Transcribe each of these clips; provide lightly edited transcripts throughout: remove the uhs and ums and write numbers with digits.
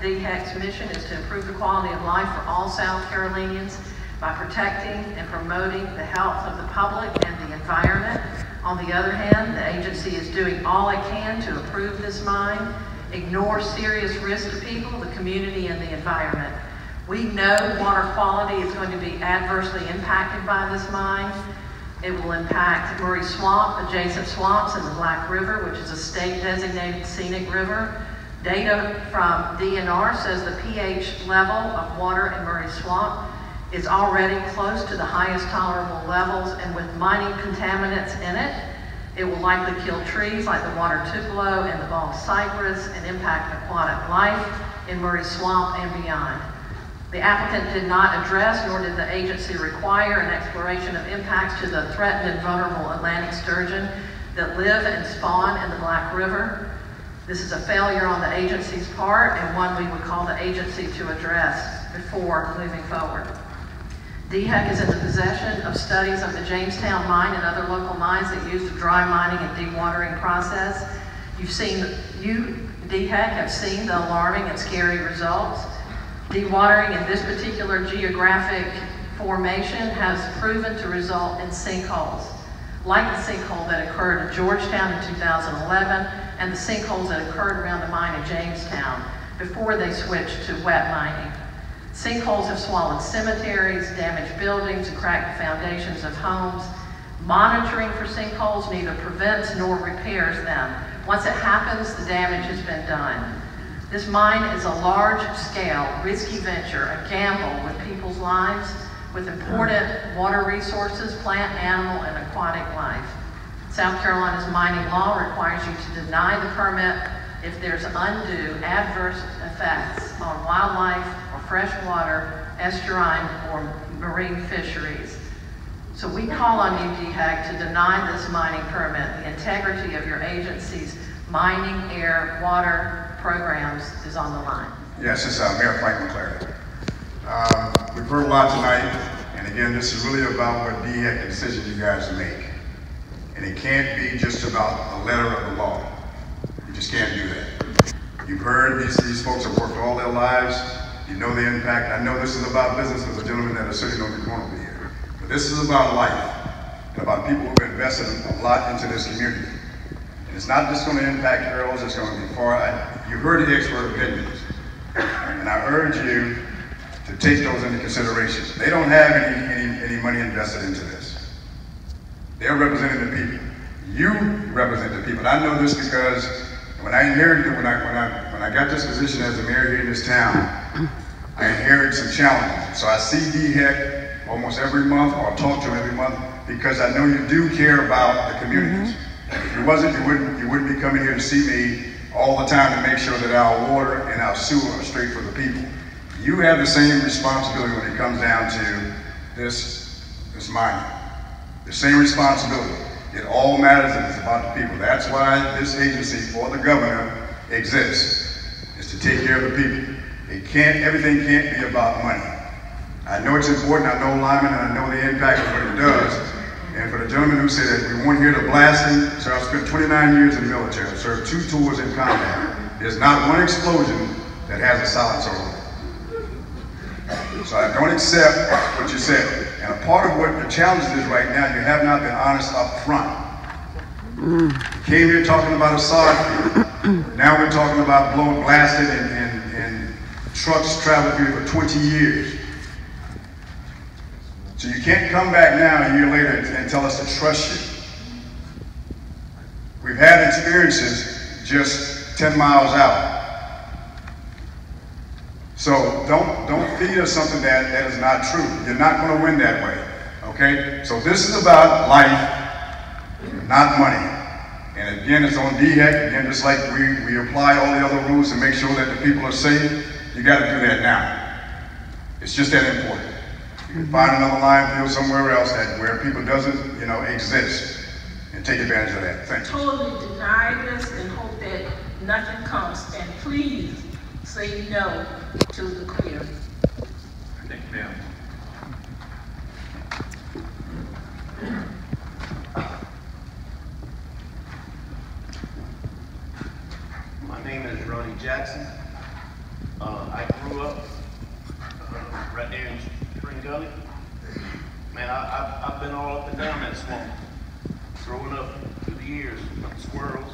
DHEC's mission is to improve the quality of life for all South Carolinians by protecting and promoting the health of the public and the environment. On the other hand, the agency is doing all it can to improve this mine, ignore serious risk to people, the community, and the environment. We know water quality is going to be adversely impacted by this mine. It will impact Murray Swamp, adjacent swamps, and the Black River, which is a state-designated scenic river. Data from DNR says the pH level of water in Murray Swamp is already close to the highest tolerable levels, and with mining contaminants in it, it will likely kill trees like the water tupelo and the bald cypress and impact aquatic life in Murray Swamp and beyond. The applicant did not address, nor did the agency require, an exploration of impacts to the threatened and vulnerable Atlantic sturgeon that live and spawn in the Black River. This is a failure on the agency's part, and one we would call the agency to address before moving forward. DHEC is in the possession of studies of the Jamestown mine and other local mines that use the dry mining and dewatering process. DHEC have seen the alarming and scary results. Dewatering in this particular geographic formation has proven to result in sinkholes, like the sinkhole that occurred at Georgetown in 2011 and the sinkholes that occurred around the mine at Jamestown before they switched to wet mining. Sinkholes have swallowed cemeteries, damaged buildings, and cracked the foundations of homes. Monitoring for sinkholes neither prevents nor repairs them. Once it happens, the damage has been done. This mine is a large-scale, risky venture, a gamble with people's lives, with important water resources, plant, animal, and aquatic life. South Carolina's mining law requires you to deny the permit if there's undue adverse effects on wildlife or freshwater, estuarine, or marine fisheries. So we call on you, DHEC, to deny this mining permit. The integrity of your agency's mining, air, water programs is on the line. Yes, it's Mayor Frank McClary. We've heard a lot tonight, and again, this is really about what DHEC, the decision you guys make. And it can't be just about the letter of the law. You just can't do that. You've heard these folks have worked all their lives. You know the impact. I know this is about business. There's a gentleman that is sitting on the corner here. But this is about life and about people who've invested a lot into this community. And it's not just going to impact Earle, it's going to be far. You heard the expert opinions. And I urge you to take those into consideration. They don't have any money invested into this. They're representing the people. You represent the people. I know this because when I inherited, when I got this position as the mayor here in this town, I inherited some challenges. So I see DHEC almost every month, or talk to them every month, because I know you do care about the communities. If you wasn't, you wouldn't be coming here to see me all the time to make sure that our water and our sewer are straight for the people. You have the same responsibility when it comes down to this mining. The same responsibility. It all matters and it's about the people. That's why this agency for the governor exists, is to take care of the people. Everything can't be about money. I know it's important, I know Lyman, and I know the impact of what it does. And for the gentleman who said that we weren't here to blast him, so I spent 29 years in the military, I served 2 tours in combat. There's not one explosion that has a silencer on it. So I don't accept what you said. And a part of what the challenge is right now, you have not been honest up front. You came here talking about a sod field. Now we're talking about blasted and trucks traveling through for 20 years. So you can't come back now a year later and tell us to trust you. We've had experiences just 10 miles out. So don't feed us something that is not true. You're not going to win that way, okay? So this is about life, not money. And again, it's on DHEC. Again, just like we apply all the other rules to make sure that the people are safe, you got to do that now. It's just that important. You can find another line field somewhere else where people doesn't, exist, and take advantage of that. Thank you. Totally deny this and hope that nothing comes. And please say no to the query. Thank you, ma'am. My name is Ronnie Jackson. grew up right there in Spring Gully. Man, I've been all up and down that swamp, growing up through the years, with squirrels,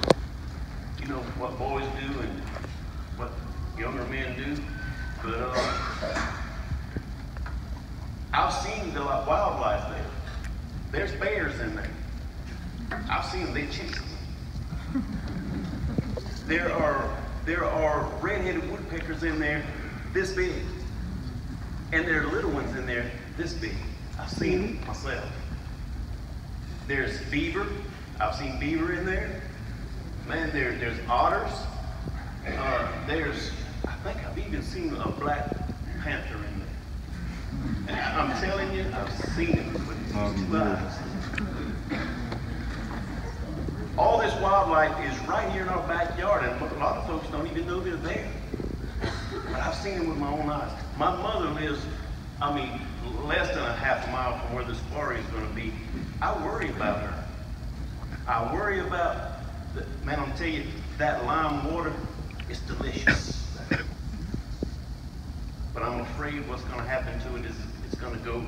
you know, what boys do and what younger men do. But I've seen the wildlife there. There's bears in there. I've seen them, they chase them. There are red-headed woodpeckers in there this big. And there are little ones in there this big. I've seen them myself. There's beaver. I've seen beaver in there. Man, there's otters. I think I've even seen a black panther in there. And I'm telling you, I've seen it with these 2 eyes. All this wildlife is right here in our backyard, and a lot of folks don't even know they're there. But I've seen them with my own eyes. My mother lives, less than a half a mile from where this quarry is going to be. I worry about her. I worry about, man, I'm telling you, that lime water is delicious. But I'm afraid what's going to happen to it is it's going to go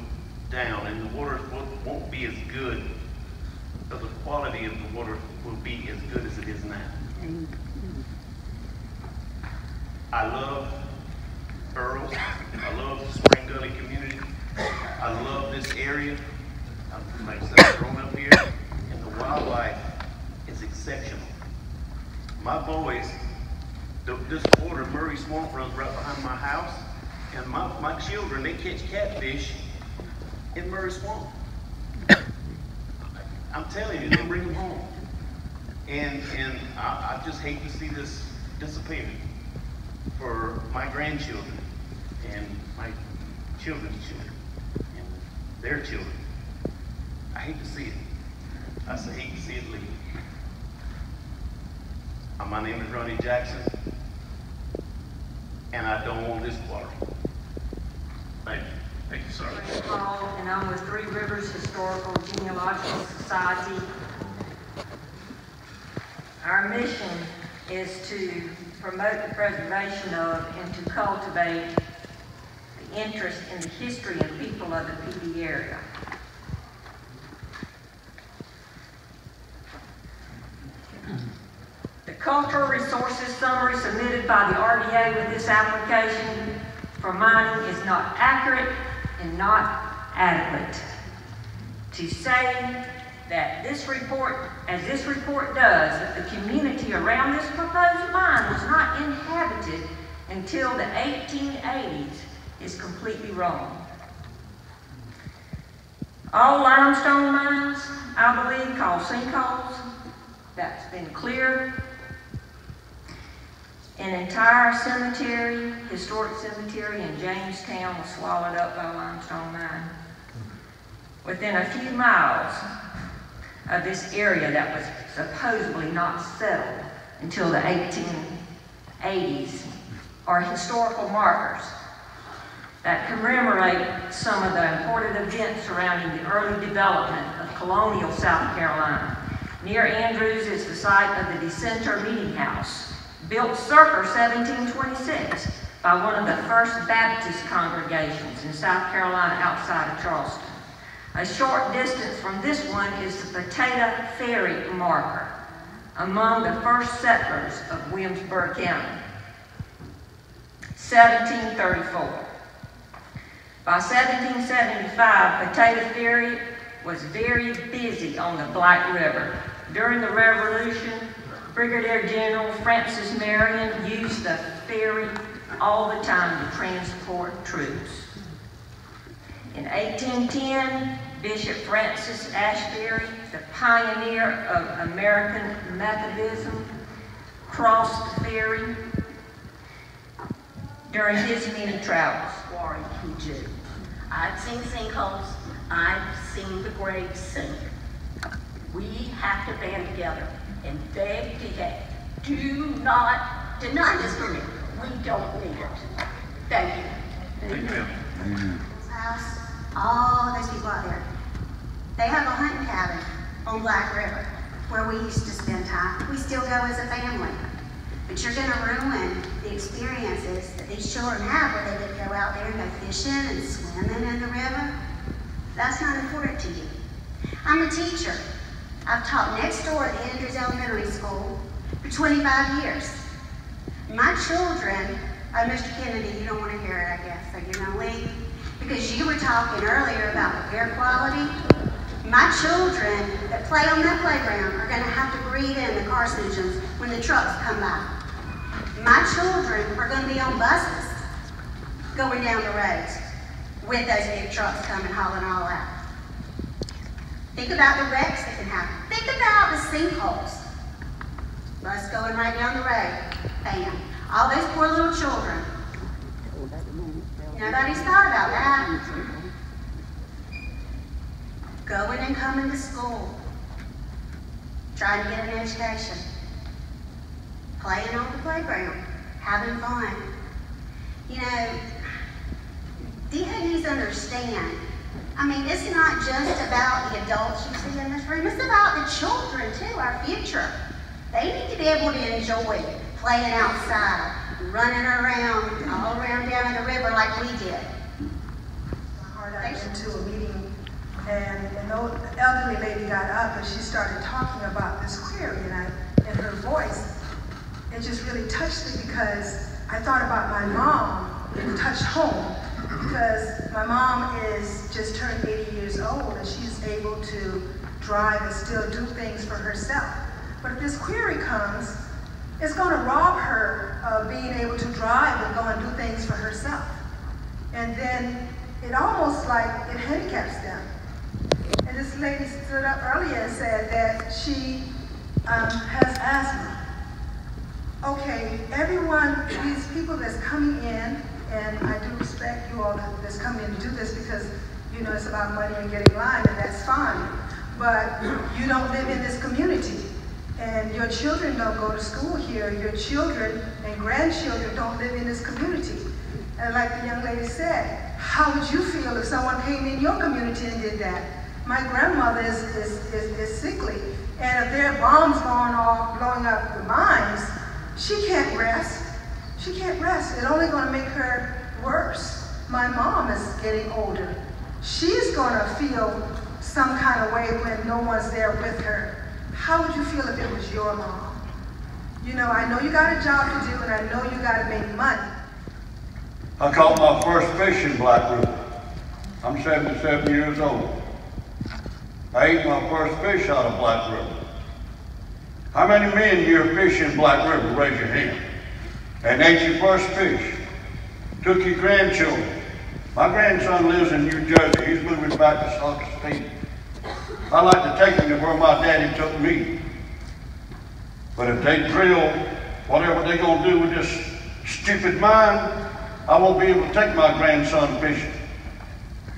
down, and the water won't be as good, but the quality of the water will be as good as it is now. I love Earle. I love the Spring Gully community. I love this area. Like I said, I've grown up here, and the wildlife is exceptional. My boys, this quarter Murray Swamp runs right behind my house, and my children, they catch catfish in Murray Swamp. I'm telling you, they bring them home. And I just hate to see this disappear for my grandchildren and my children's children and their children. I hate to see it. I say hate to see it leave. My name is Ronnie Jackson, and I don't want this water. Thank you. Thank you, sir. Paul, and I'm with Three Rivers Historical Genealogical Society. Our mission is to promote the preservation of and to cultivate the interest in the history and people of the PD area. The Cultural Resources Summary submitted by the RDA with this application for mining is not accurate and not adequate. To say that this report, as this report does, that the community around this proposed mine was not inhabited until the 1880s is completely wrong. All limestone mines, I believe, called sinkholes, that's been cleared. An entire cemetery, historic cemetery in Jamestown was swallowed up by a limestone mine. Within a few miles of this area that was supposedly not settled until the 1880s are historical markers that commemorate some of the important events surrounding the early development of colonial South Carolina. Near Andrews is the site of the Dissenter Meeting House, built circa 1726 by one of the first Baptist congregations in South Carolina outside of Charleston. A short distance from this one is the Potato Ferry marker, among the first settlers of Williamsburg County, 1734. By 1775, Potato Ferry was very busy on the Black River. During the Revolution, Brigadier General Francis Marion used the ferry all the time to transport troops. In 1810, Bishop Francis Ashbury, the pioneer of American Methodism, crossed the ferry during his many travels. Quarry can do. I've seen sinkholes. I've seen the graves sink. We have to band together and beg DHEC, do not deny this permit. We don't need it. Thank you. Thank you, ma'am. House, all those people out there, they have a hunting cabin on Black River where we used to spend time. We still go as a family. But you're going to ruin the experiences that these children have where they get to go out there and go fishing and swimming in the river, that's not important to you. I'm a teacher. I've taught next door at Andrews Elementary School for 25 years. My children, Mr. Kennedy, you don't want to hear it, I guess, so you're going to leave. Because you were talking earlier about the air quality. My children that play on that playground are going to have to breathe in the carcinogens when the trucks come by. My children are going to be on buses going down the roads with those big trucks coming hauling all out. Think about the wrecks that can happen. Think about the sinkholes. Bus going right down the road. Bam. All those poor little children. Nobody's thought about that. Going and coming to school. Trying to get an education. Playing on the playground. Having fun. You know, DHEC needs to understand. I mean, it's not just about the adults you see in this room. It's about the children, too, our future. They need to be able to enjoy playing outside, running around, all around down in the river like we did. I went to a meeting, and an elderly lady got up and she started talking about this query, and her voice, it just really touched me because I thought about my mom. It touched home because my mom is just turned 80 years old and she's able to drive and still do things for herself. But if this query comes, it's going to rob her of being able to drive and go and do things for herself. And then it almost like it handicaps them. And this lady stood up earlier and said that she has asthma. Okay, everyone, these people that's coming in, and I do respect you all that's coming in to do this because, you know, it's about money and getting line, and that's fine. But you don't live in this community. And your children don't go to school here. Your children and grandchildren don't live in this community. And like the young lady said, how would you feel if someone came in your community and did that? My grandmother is sickly, and if there are bombs going off, blowing up the mines, she can't rest. She can't rest. It's only going to make her worse. My mom is getting older. She's going to feel some kind of way when no one's there with her. How would you feel if it was your mom? You know, I know you got a job to do, and I know you got to make money. I caught my first fish in Black River. I'm 77 years old. I ate my first fish out of Black River. How many men here fish in Black River? Raise your hand. And ate your first fish. Took your grandchildren. My grandson lives in New Jersey. He's moving back to Sauk State. I like to take him to where my daddy took me. But if they drill whatever they're going to do with this stupid mine, I won't be able to take my grandson fishing.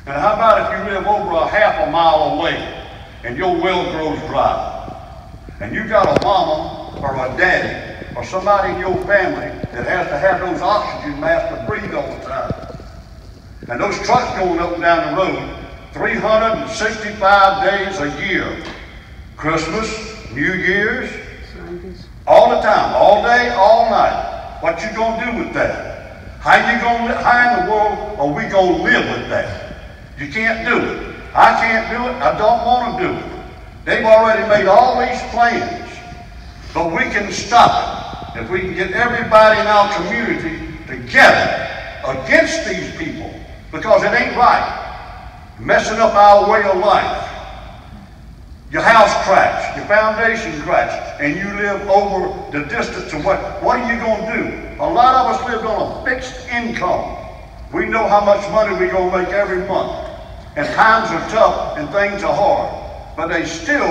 And how about if you live over a half a mile away and your well grows dry? And you got a mama or a daddy or somebody in your family that has to have those oxygen masks to breathe all the time. And those trucks going up and down the road 365 days a year. Christmas, New Year's, all the time, all day, all night. What you gonna do with that? How in the world are we gonna live with that? You can't do it. I can't do it. I don't want to do it. They've already made all these plans, but we can stop it if we can get everybody in our community together against these people, because it ain't right. Messing up our way of life. Your house cracks, your foundation cracks, and you live over the distance of what are you going to do? A lot of us live on a fixed income. We know how much money we're going to make every month. And times are tough and things are hard. But they still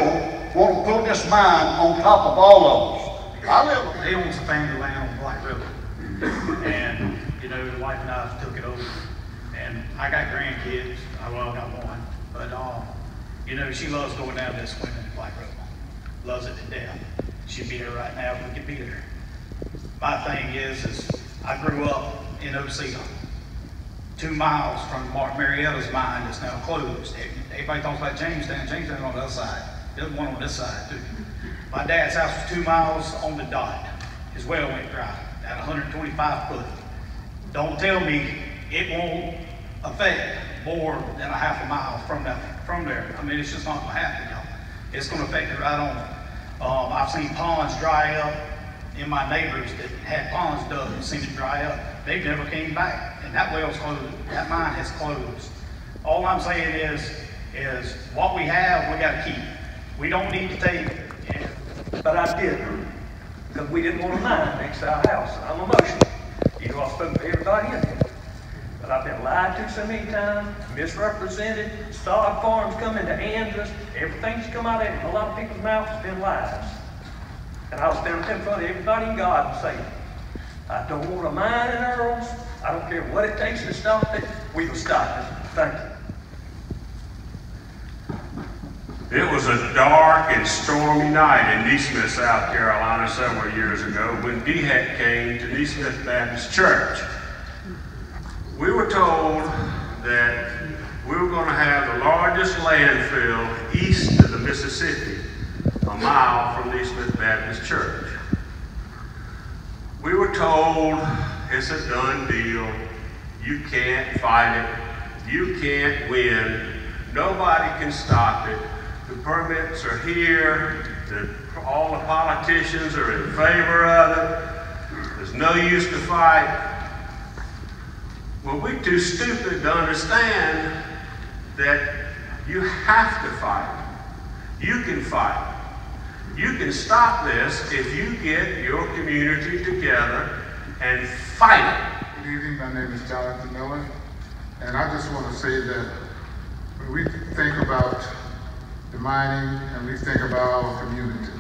want to put this mine on top of all of us. They own some family land on Black River. And, you know, the wife and I took it over. And I got grandkids. Well, I got one. But, you know, she loves going down there swimming in Black River. Loves it to death. She'd be there right now if we could be there. My thing is I grew up in Osceola, 2 miles from Mark Marietta's mine that's now closed. Everybody talks about Jamestown. Jamestown's on the other side. There's one on this side, too. My dad's house was 2 miles on the dot. His well went dry at 125 foot. Don't tell me it won't affect more than a half a mile from there. I mean, it's just not gonna happen, y'all. It's gonna affect it right on. I've seen ponds dry up in my neighbors that had ponds dug and seen it dry up. They've never came back, and that well's closed. That mine has closed. All I'm saying is what we have, we gotta keep. We don't need to take it. But I didn't, because we didn't want to mine next to our house. I'm emotional. You know, I spoke to everybody in there. But I've been lied to so many times, misrepresented, sod farms come into Andrus, everything's come out of it. A lot of people's mouths has been lies. And I'll stand up in front of everybody in God and say, I don't want to mine in Earle's. I don't care what it takes to stop it. We will stop it. Thank you. It was a dark and stormy night in Neesmith, South Carolina several years ago when DHEC came to Neesmith Baptist Church. We were told that we were going to have the largest landfill east of the Mississippi, a mile from Neesmith Baptist Church. We were told it's a done deal. You can't fight it. You can't win. Nobody can stop it. The permits are here. All the politicians are in favor of it. There's no use to fight. Well, we're too stupid to understand that you have to fight. You can fight. You can stop this if you get your community together and fight it. Good evening, my name is Jonathan Miller, and I just want to say that when we think about the mining and we think about our community,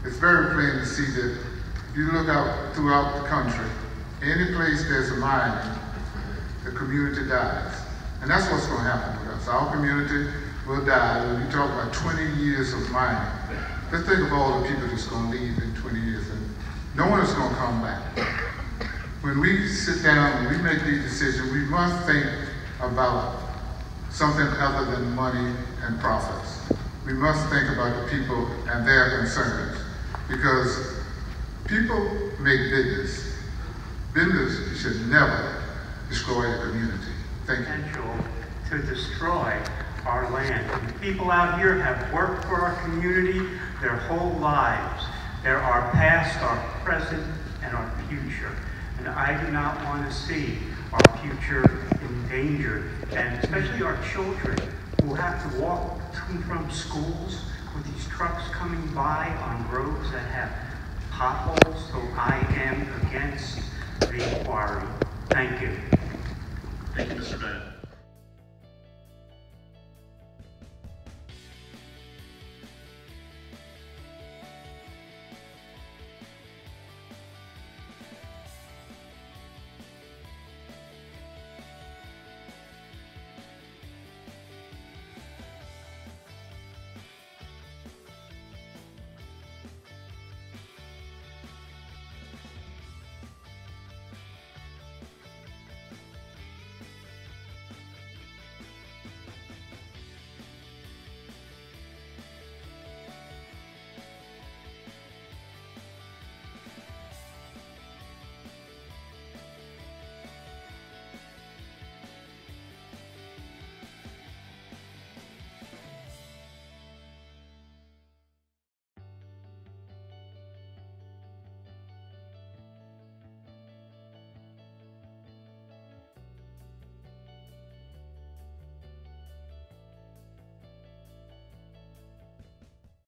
it's very plain to see that if you look out throughout the country, any place there's a mining, the community dies. And that's what's going to happen with us. Our community will die. When you talk about 20 years of mining, let's think of all the people that's going to leave in 20 years, and no one is going to come back. When we sit down and we make these decisions, we must think about something other than money and profits. We must think about the people and their concerns, because people make business. Business should never destroy the community. Thank you. Potential to destroy our land. And people out here have worked for our community their whole lives. They're our past, our present, and our future. And I do not want to see our future endangered, and especially our children who have to walk to and from schools with these trucks coming by on roads that have potholes. So I am against the quarry. Thank you. Thank you, Mr. Bennett.